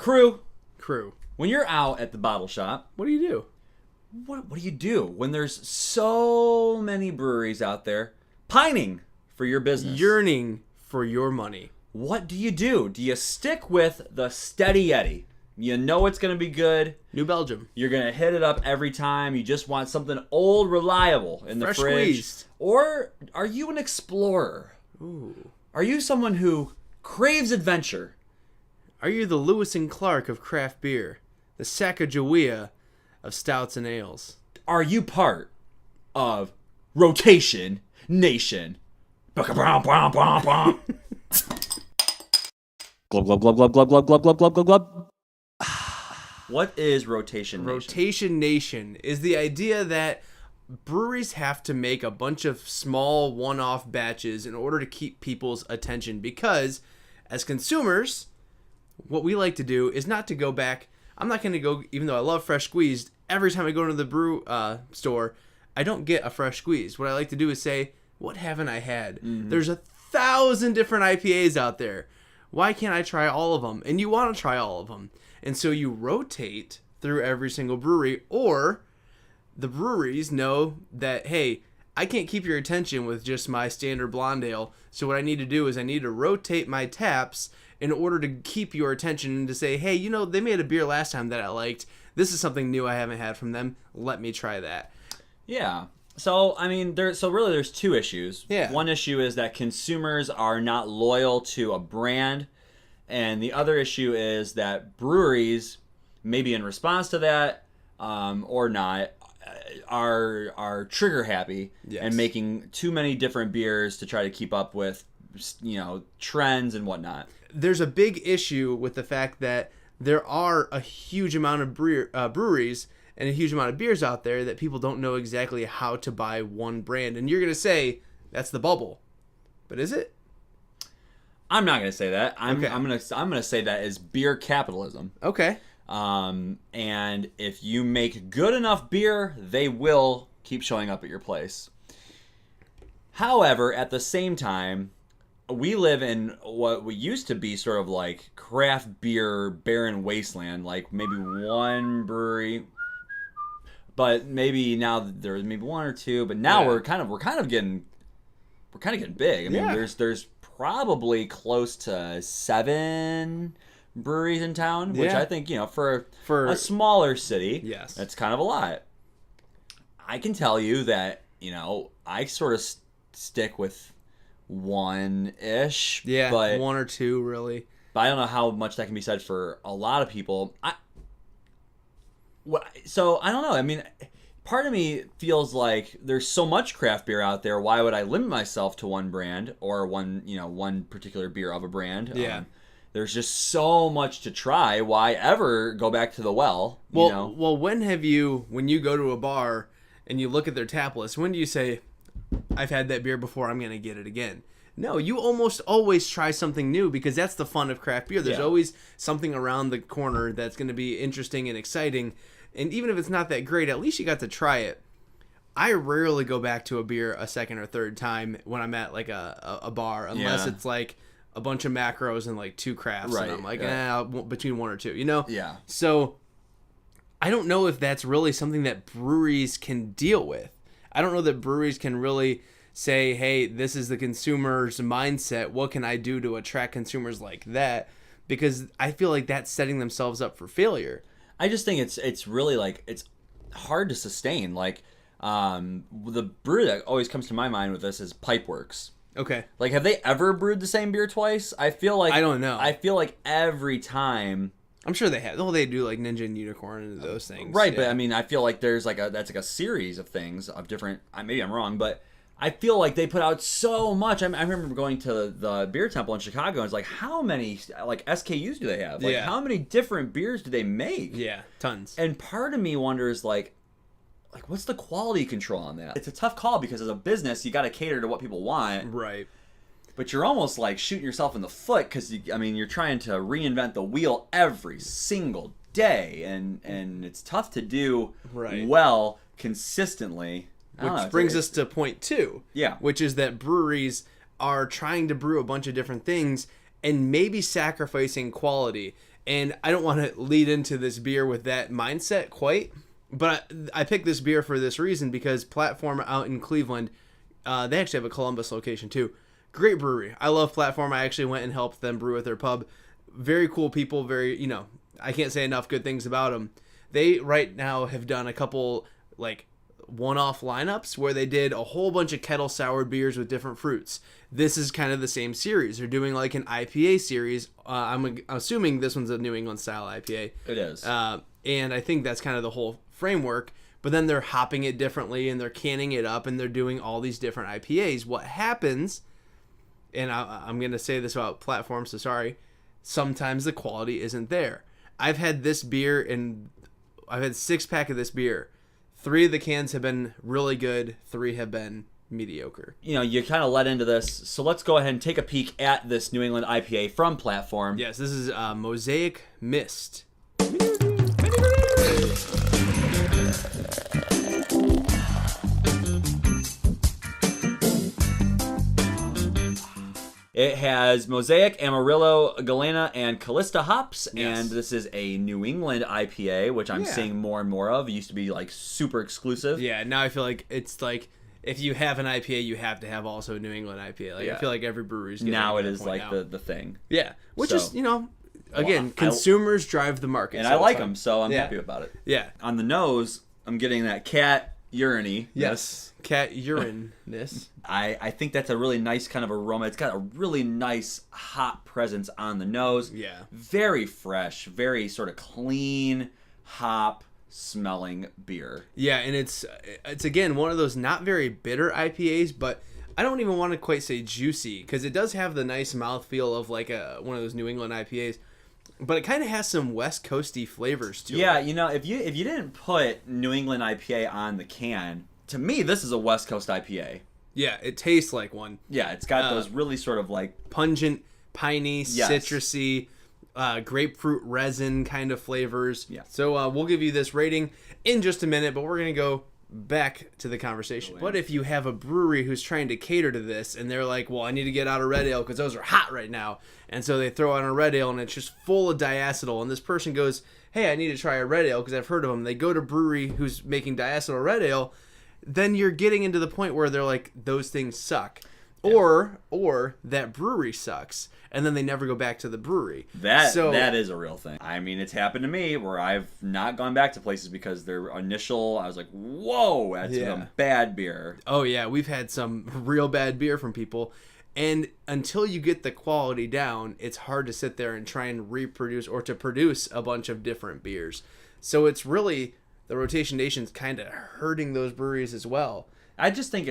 Crew. Crew. When you're out at the bottle shop, What do you do? what do you do when there's so many breweries out there pining for your business? Yearning for your money. What do you do? Do you stick with the steady Eddie? You know it's going to be good. New Belgium. You're going to hit it up every time. You just want something old, reliable in the Fresh fridge. squeezed. Or are you an explorer? Ooh. Are you someone who craves adventure? Are you the Lewis and Clark of craft beer? The Sacagawea of stouts and ales? Are you part of Rotation Nation? Glub, glub, glub, glub, glub, glub, glub, glub, glub, glub, glub. What is Rotation Nation? Rotation Nation is the idea that breweries have to make a bunch of small one-off batches in order to keep people's attention, because as consumers, what we like to do is not to go back. I'm not going to go, even though I love fresh squeezed, every time I go to the brew store, I don't get a fresh squeeze. What I like to do is say, what haven't I had? Mm-hmm. There's 1,000 different IPAs out there. Why can't I try all of them? And you want to try all of them. And so you rotate through every single brewery, or the breweries know that, hey, I can't keep your attention with just my standard blonde ale. So what I need to do is I need to rotate my taps in order to keep your attention and to say, hey, you know, they made a beer last time that I liked. This is something new I haven't had from them. Let me try that. Yeah. So, I mean, there's two issues. Yeah. One issue is that consumers are not loyal to a brand. And the other issue is that breweries, maybe in response to that or not, are trigger happy and making too many different beers to try to keep up with, trends and whatnot. There's a big issue with the fact that there are a huge amount of breweries and a huge amount of beers out there that people don't know exactly how to buy one brand. And you're going to say, that's the bubble. But is it? I'm not going to say that. I'm going to say that is beer capitalism. Okay. And if you make good enough beer, they will keep showing up at your place. However, at the same time, we live in what we used to be sort of like craft beer barren wasteland, like maybe one brewery, but maybe now there's maybe one or two, but now we're kind of getting big. I mean, there's probably close to 7 breweries in town, which I think, for a smaller city, that's kind of a lot. I can tell you that, I sort of stick with one-ish. Yeah, but 1 or 2, really. But I don't know how much that can be said for a lot of people. So, I don't know. I mean, part of me feels like there's so much craft beer out there. Why would I limit myself to one brand or one particular beer of a brand? Yeah. There's just so much to try. Why ever go back to the well? Well, when you go to a bar and you look at their tap list, when do you say, I've had that beer before, I'm going to get it again? No, you almost always try something new, because that's the fun of craft beer. There's always something around the corner that's going to be interesting and exciting. And even if it's not that great, at least you got to try it. I rarely go back to a beer a second or third time when I'm at like a bar, unless it's like a bunch of macros and like 2 crafts. Right. And I'm like, between 1 or 2, Yeah. So I don't know if that's really something that breweries can deal with. I don't know that breweries can really say, hey, this is the consumer's mindset. What can I do to attract consumers like that? Because I feel like that's setting themselves up for failure. I just think it's really like, it's hard to sustain. Like, the brewery that always comes to my mind with this is Pipeworks. Okay. Like, have they ever brewed the same beer twice? I feel like... I don't know. I feel like every time... I'm sure they have. Oh, they do like Ninja and Unicorn and those things. Right, but I mean, I feel like there's that's like a series of things of different... Maybe I'm wrong, but I feel like they put out so much. I remember going to the beer temple in Chicago, and it's like, how many like SKUs do they have? Like, how many different beers do they make? Yeah, tons. And part of me wonders, like what's the quality control on that? It's a tough call, because as a business, you got to cater to what people want. Right. But you're almost like shooting yourself in the foot, because you're trying to reinvent the wheel every single day, and it's tough to do well consistently. Which brings us to point 2. Yeah. Which is that breweries are trying to brew a bunch of different things and maybe sacrificing quality. And I don't want to lead into this beer with that mindset quite, but I picked this beer for this reason because Platform out in Cleveland, they actually have a Columbus location too. Great brewery. I love Platform. I actually went and helped them brew at their pub. Very cool people. Very, I can't say enough good things about them. They right now have done a couple like one-off lineups where they did a whole bunch of kettle soured beers with different fruits. This is kind of the same series. They're doing like an IPA series. I'm assuming this one's a New England style IPA. It is. And I think that's kind of the whole framework. But then they're hopping it differently and they're canning it up and they're doing all these different IPAs. What happens, and I'm going to say this about Platform, so sorry, sometimes the quality isn't there. I've had this beer and I've had 6-pack of this beer. 3 of the cans have been really good. 3 have been mediocre. You kind of led into this, so let's go ahead and take a peek at this New England IPA from Platform. Yes, this is Mosaic Mist. It has Mosaic, Amarillo, Galena, and Callista hops, Yes. and this is a New England IPA, which I'm seeing more and more of. It used to be like super exclusive. Yeah, now I feel like it's like if you have an IPA, you have to have also a New England IPA. Like I feel like every brewery's getting now to it that is point like now. the thing. Yeah, which So- is again, consumers drive the market, And so I it's like fine. them, so I'm Yeah. happy about it. Yeah. On the nose, I'm getting that cat urine-y. Yes. Cat urine-ness. I think that's a really nice kind of aroma. It's got a really nice hop presence on the nose. Yeah. Very fresh, very sort of clean hop smelling beer. Yeah, and it's again one of those not very bitter IPAs, but I don't even want to quite say juicy because it does have the nice mouthfeel of like one of those New England IPAs, but it kind of has some West Coasty flavors to it. Yeah, if you didn't put New England IPA on the can, to me this is a West Coast IPA. Yeah, it tastes like one. Yeah, it's got those really sort of like Pungent, piney, Yes. citrusy, grapefruit resin kind of flavors. Yeah. So we'll give you this rating in just a minute, but we're going to go back to the conversation. What if you have a brewery who's trying to cater to this and they're like, well, I need to get out a red ale because those are hot right now. And so they throw out a red ale and it's just full of diacetyl. And this person goes, hey, I need to try a red ale because I've heard of them. They go to brewery who's making diacetyl red ale. Then you're getting into the point where they're like, those things suck. Yeah. Or that brewery sucks. And then they never go back to the brewery. that is a real thing. I mean, it's happened to me where I've not gone back to places because their initial, I was like, whoa, that's some bad beer. Oh, yeah. We've had some real bad beer from people. And until you get the quality down, it's hard to sit there and try and reproduce or to produce a bunch of different beers. So it's really, the rotation nation's kind of hurting those breweries as well. I just think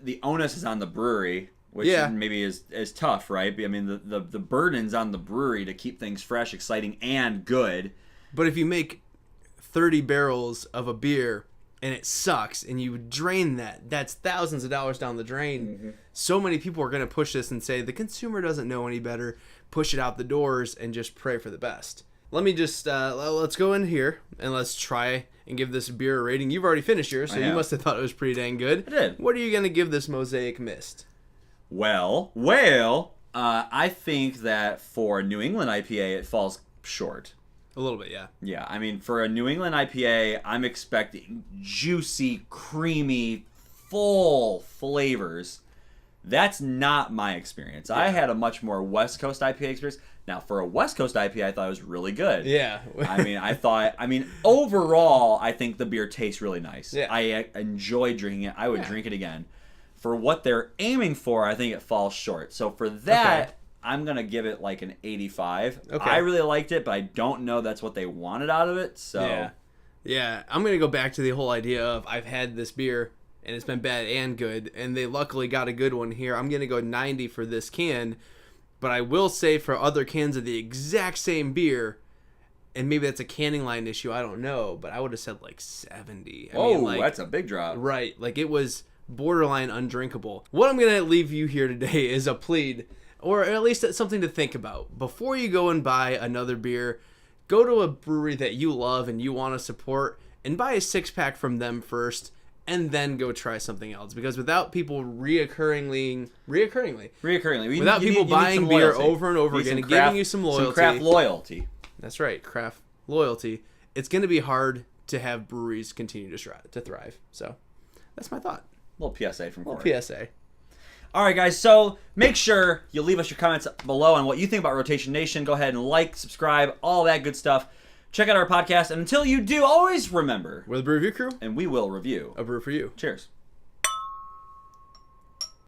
the onus is on the brewery, which maybe is tough, right? I mean, the burden's on the brewery to keep things fresh, exciting, and good. But if you make 30 barrels of a beer and it sucks and you drain that's thousands of dollars down the drain. Mm-hmm. So many people are going to push this and say the consumer doesn't know any better, push it out the doors and just pray for the best. Let me just let's go in here and let's try and give this beer a rating. You've already finished yours, so you must have thought it was pretty dang good. I did. What are you going to give this Mosaic Mist? Well, I think that for New England IPA, it falls short. A little bit, yeah. Yeah, I mean, for a New England IPA, I'm expecting juicy, creamy, full flavors. That's not my experience. Yeah. I had a much more West Coast IPA experience. Now, for a West Coast IPA, I thought it was really good. Yeah. I mean, overall, I think the beer tastes really nice. Yeah. I enjoy drinking it. I would drink it again. For what they're aiming for, I think it falls short. So for that, I'm going to give it like an 85. Okay. I really liked it, but I don't know that's what they wanted out of it. So Yeah, I'm going to go back to the whole idea of I've had this beer and it's been bad and good, and they luckily got a good one here. I'm going to go 90 for this can, but I will say for other cans of the exact same beer, and maybe that's a canning line issue, I don't know, but I would have said like 70. That's a big drop. Right, like it was borderline undrinkable. What I'm going to leave you here today is a plead, or at least something to think about. Before you go and buy another beer, go to a brewery that you love and you want to support and buy a 6-pack from them first, and then go try something else. Because without people reoccurringly, without people buying beer over and over again and giving you some loyalty. Some craft loyalty. That's right, craft loyalty. It's going to be hard to have breweries continue to thrive. So that's my thought. Little PSA from Corey. Little PSA. All right, guys. So make sure you leave us your comments below on what you think about Rotation Nation. Go ahead and like, subscribe, all that good stuff. Check out our podcast. And until you do, always remember, We're the Brew Review Crew, and we will review a brew for you. Cheers.